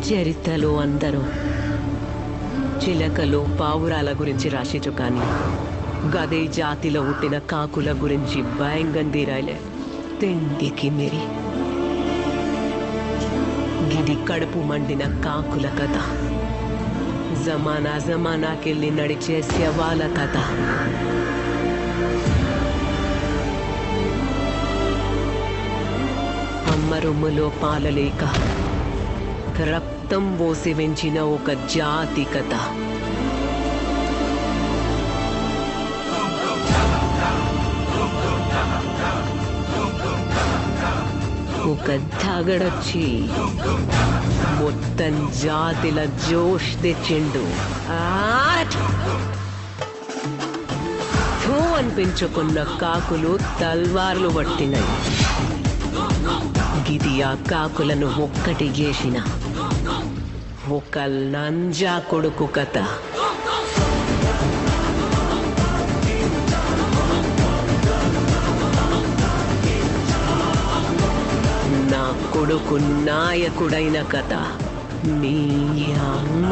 చరిత్రలో అందరూ చిలకలు పావురాల గురించి రాసిచు కానీ గదే జాతిలో పుట్టిన కాకుల గురించి భయంగంది రాయలే. తిండికి మిరి గిది కడుపు మండిన కాకుల కథ, జమానాకెళ్ళి నడిచే శవాల కథ. అమ్మ రొమ్ములో పాలలేక రక్తం పోసి పెంచిన ఒక జాతి కథ. ఒక తాగడొచ్చి మొత్తం జాతిల జోష్ తెచ్చిండు. అనిపించుకున్న కాకులు తల్వార్లు పట్టినాయి. గిది ఆ కాకులను ఒక్కటి చేసిన ఒక నంజా కొడుకు కథ. నా కొడుకు నాయకుడైన కథ. నీ అమ్మ